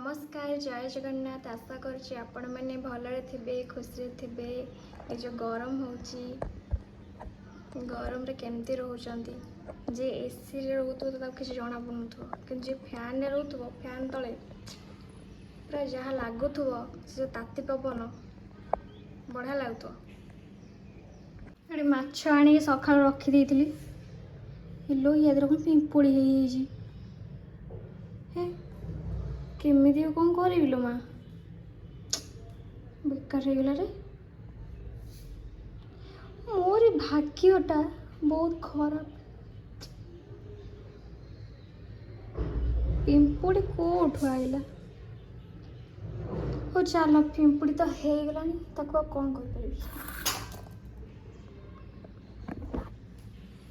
नमस्कार जय जगन्नाथ। आशा करछि आपण मैंने भलरे थिबे खुशी थिबे। ये जो गरम होची गरम रे केमती रहउचंती जे एसी रे रहउतो तो किसी जना पड़ुथो कि जे फैन रे रहउतो फैन तले पूरा जहाँ लागुथो से ताती पवन बढ़िया लागुथो। अरे माछ आनी सकाळ रखी देइथिली हेलो यादर कौन पिंपुड़ी है केमिति कौन कर माँ बेकार हो गला रे मोर भाग्यटा बहुत खराब। पिंपुड़ी कोठु आइला हो चल पिंपुड़ी तो हो गलानी ताको कौन कर पारि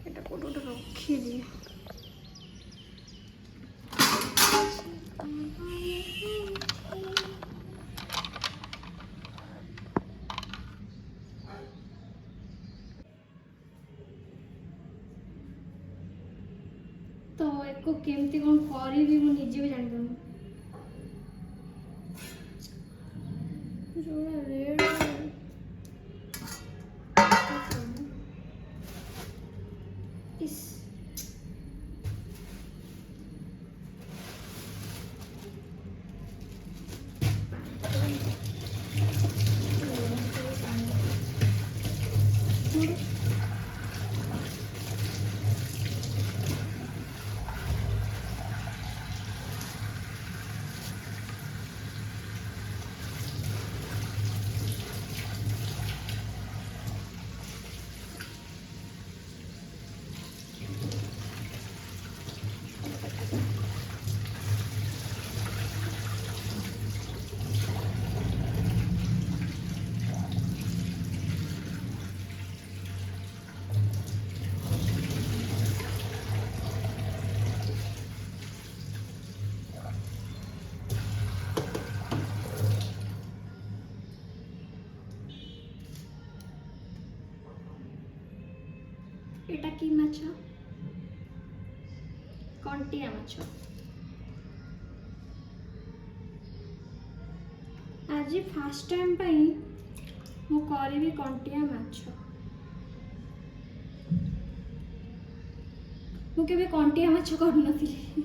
एटा कोठु रखी दिए। तो एको केमती कौन करी भी मु निजे भी जानि पानु जो रेड इस एटा की माछ कंटिया माछ आज फास्ट टाइम पाई मु करी कंटिया माछ मु केबे कंटिया माछ कर नथिली।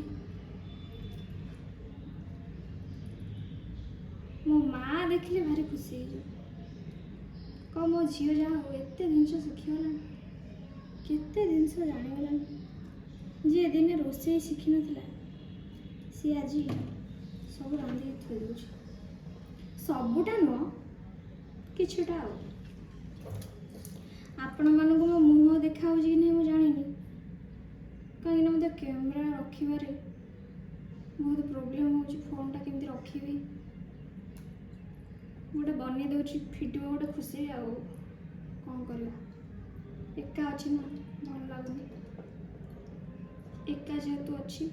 मो माँ देखले भारी खुशी हो मो झील जहाँ हो एते जिनस शिखीगला केते जिनस जानीगला जी दिन रोसे शिखी ना सी आज सब रांधि थोई दे सबुटा नुह किछुटा आपण मानक मो मुह देखा कि नहीं मुझे जानी कहीं मत कैमेरा रखिबारे बहुत प्रोब्लेम हो फोन टा केमती रखी गोटे बन दूसरी भिडियो गोटे खुशी आ कौन कर एका अच्छी ना भल लगुनि एका जेहेतु अच्छी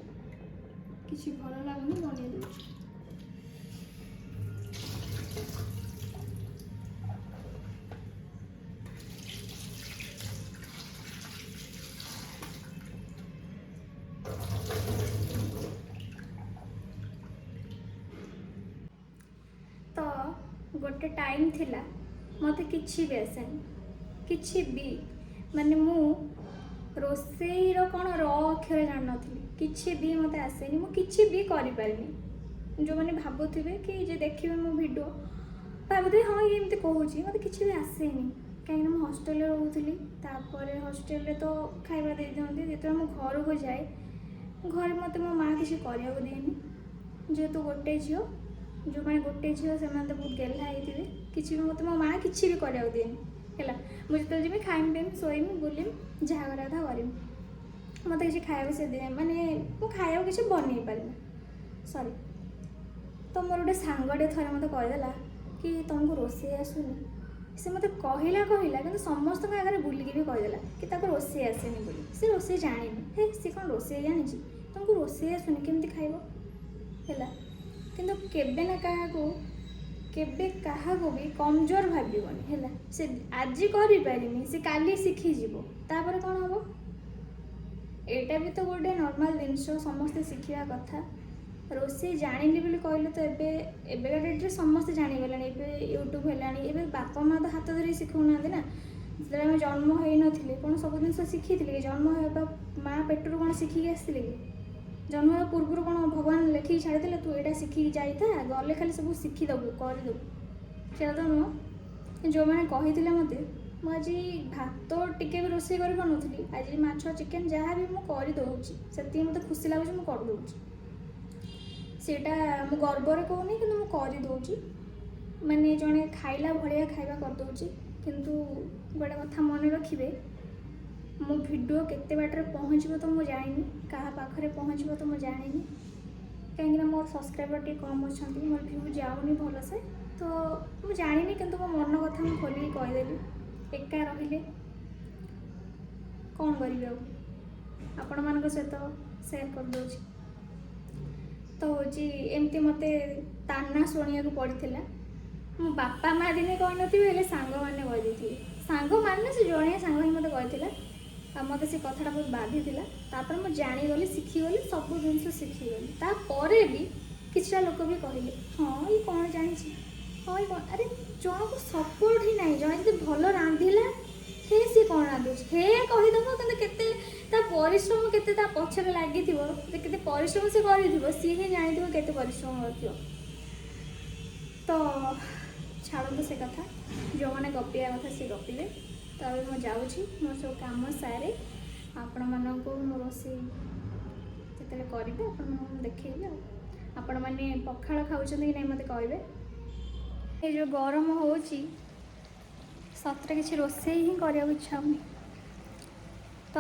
किसी भल लगुनि बन दूसरी गोटे टाइम थिला मते किछि भी आसेनी किछि भी माने मु रोसेई रो कोन र अक्षर जान नथली किछि भी मते आसेनी मु किछि भी करि पारिनी। जो माने भाबुथिबे कि जे देखिबे मो वीडियो भाबुथिबे हां ये एमते कहूची मते किछि भी आसेनी काहे ना मु हॉस्टल रे रहउथली तापर हॉस्टल रे तो खाइबा दे दियंती जेते मु घर को जाए घर मते मो मां किछि करिया को देनी जेतु गोटे झियो जो मैंने गोटे झील से तो बहुत गेला होते कि मत मो माँ कि भी कर दिए है मुझे जी खाइम पीम शोमी बुलमी जहाँ करा था करमी मत कि खाया से दे माने मुझे खाया किसी बन पारे सॉरी तो मोर गोटे सांगटे थे मत कहीदेला कि तुमको रोसे आसुनी से मत कहला कि समस्त आगे बुलिकी भी कहीदेला कि रोसे आसेनी बोली सी रोसे जानी हे सी कौन रोसे जानी तुमको रोसे आसुनी केमती खाइब है किंतु केबे ना क्या भी कमजोर भावनी है से आज करें से काली शिखीज तापर कौन हम एटा भी तो गोटे नॉर्मल जिनस समस्ते शिखा कथा ରୋଷେଇ ଜାଣିଲି ବୋଲି କହିଲେ ତ ଏବେକା ଡେଟ୍ରେ ସମସ୍ତେ ଜାଣିଗଲେଣି। ଏବେ ୟୁଟ୍ୟୁବ୍ ହେଲାଣି, ଏବେ ବାପା ମାଆ ତ ହାତ ଧରିକି ଶିଖଉନାହାନ୍ତି ନା। ଯେତେବେଳେ ଆମେ ଜନ୍ମ ହେଇନଥିଲେ କ'ଣ ସବୁ ଜିନିଷ ଶିଖିଥିଲେ କି? ଜନ୍ମ ହେବା ମାଆ ପେଟରୁ କ'ଣ ଶିଖିକି ଆସିଥିଲେ କି? ଜନ୍ମ ହେବା ପୂର୍ବରୁ କ'ଣ ଭଗବାନ ଲେଖିକି ଛାଡ଼ିଦେଲେ ତୁ ଏଇଟା ଶିଖିକି ଯାଇଥା, ଗଲେ ଖାଲି ସବୁ ଶିଖିଦେବୁ କରିଦେବୁ? ସେଇଟା ତ ନୁହଁ। ଯେଉଁମାନେ କହିଥିଲେ ମୋତେ, ମୁଁ ଆଜି ଭାତ ଟିକେ ବି ରୋଷେଇ କରିପାରୁନଥିଲି, ଆଜି ମାଛ ଚିକେନ୍ ଯାହା ବି ମୁଁ କରିଦେଉଛି, ସେତିକି ମୋତେ ଖୁସି ଲାଗୁଛି, ମୁଁ କରିଦେଉଛି। ସେଇଟା ମୁଁ ଗର୍ବରେ କହୁନି, କିନ୍ତୁ ମୁଁ କରିଦେଉଛି। ମାନେ ଜଣେ ଖାଇଲା ଭଳିଆ ଖାଇବା କରିଦେଉଛି। କିନ୍ତୁ ଗୋଟେ କଥା ମନେ ରଖିବେ, ମୋ ଭିଡ଼ିଓ କେତେ ବାଟରେ ପହଞ୍ଚିବ ତ ମୁଁ ଜାଣିନି, କାହା ପାଖରେ ପହଞ୍ଚିବ ତ ମୁଁ ଜାଣିନି। କାହିଁକିନା ମୋର ସବସ୍କ୍ରାଇବର୍ ଟିକେ କମ୍ ଅଛନ୍ତି, ମୋର ଭ୍ୟୁ ଯାଉନି ଭଲସେ, ତ ମୁଁ ଜାଣିନି। କିନ୍ତୁ ମୋ ମନ କଥା ମୁଁ ଖୋଲିକି କହିଦେଲି। ଏକା ରହିଲେ କ'ଣ କରିବି ଆଉ, ଆପଣମାନଙ୍କ ସହିତ ସେୟାର କରିଦେଉଛି। ତ ହେଉଛି ଏମିତି ମୋତେ ତାନା ଶୁଣିବାକୁ ପଡ଼ିଥିଲା। ମୋ ବାପା ମାଆ ଦିନେ କହିନଥିବେ, ହେଲେ ସାଙ୍ଗମାନେ କହିଦେଇଥିବେ। ସାଙ୍ଗମାନେ ସେ ଜଣିଆ ସାଙ୍ଗ ହିଁ ମୋତେ କହିଥିଲା, ଆଉ ମୋତେ ସେ କଥାଟା ବହୁତ ବାଧିଥିଲା। ତାପରେ ମୁଁ ଜାଣିଗଲି, ଶିଖିଗଲି, ସବୁ ଜିନିଷ ଶିଖିଗଲି। ତାପରେ ବି କିଛିଟା ଲୋକ ବି କହିଲେ, ହଁ ଇଏ କ'ଣ ଜାଣିଛି, ହଁ ଇଏ କ'ଣ। ଆରେ ଜଣକୁ ସପୋର୍ଟ ହିଁ ନାହିଁ। ଜଣେ ଯଦି ଭଲ ରାନ୍ଧିଲା, ହେ ସିଏ କ'ଣ ରାନ୍ଧୁଛି ହେ କହିଦେବ, କିନ୍ତୁ କେତେ ତା ପରିଶ୍ରମ କେତେ ତା ପଛରେ ଲାଗିଥିବ, କେତେ ପରିଶ୍ରମ ସେ କରିଥିବ, ସିଏ ହିଁ ଜାଣିଥିବ କେତେ ପରିଶ୍ରମ କରିଥିବ। ତ ଛାଡ଼ନ୍ତୁ ସେ କଥା, ଯେଉଁମାନେ ଗପିବା କଥା ସିଏ ଗପିଲେ। ତ ଏବେ ମୁଁ ଯାଉଛି, ମୋର ସବୁ କାମ ସାରେ ଆପଣମାନଙ୍କୁ ମୁଁ ରୋଷେଇ ଯେତେବେଳେ କରିବି ଆପଣମାନଙ୍କୁ ମୁଁ ଦେଖେଇବି। ଆଉ ଆପଣମାନେ ପଖାଳ ଖାଉଛନ୍ତି କି ନାହିଁ ମୋତେ କହିବେ। ଏ ଯେଉଁ ଗରମ ହେଉଛି, ସତରେ କିଛି ରୋଷେଇ ହିଁ କରିବାକୁ ଇଚ୍ଛା ହେଉନି। ତ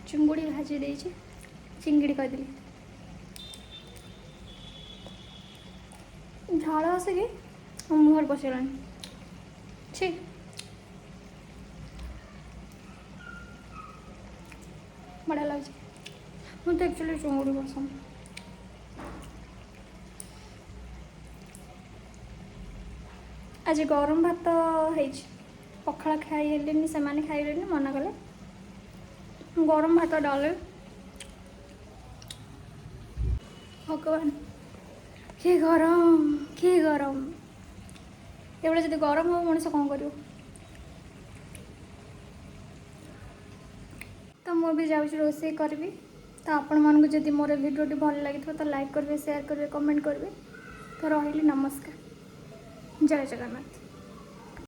ଚିଙ୍ଗୁଡ଼ି ଭାଜି ଦେଇଛି, ଚିଙ୍ଗିଡ଼ି କହିଦେଲି। ଝାଳ ଆସିକି ମୋ ମୁହଁରେ ପଶିଗଲାଣି। ଛି, ବଢ଼ିଆ ଲାଗୁଛି। ମୋତେ ଆକ୍ଚୁଆଲି ଚିଙ୍ଗୁଡ଼ି ପସନ୍ଦ। ଆଜି ଗରମ ଭାତ ହେଇଛି, ପଖାଳ ଖାଇ ହେଲେନି, ସେମାନେ ଖାଇଲେନି, ମନା କଲେ। ଗରମ ଭାତ ଡାଲେ, ଭଗବାନ କି ଗରମ, କି ଗରମ। ଏଭଳିଆ ଯଦି ଗରମ ହେବ ମଣିଷ କ'ଣ କରିବ? ତ ମୁଁ ବି ଯାଉଛି ରୋଷେଇ କରିବି। ତ ଆପଣମାନଙ୍କୁ ଯଦି ମୋର ଭିଡ଼ିଓଟି ଭଲ ଲାଗିଥିବ ତ ଲାଇକ୍ କରିବେ, ସେୟାର କରିବେ, କମେଣ୍ଟ କରିବେ। ତ ରହିଲି, ନମସ୍କାର, ଜୟ ଜଗନ୍ନାଥ।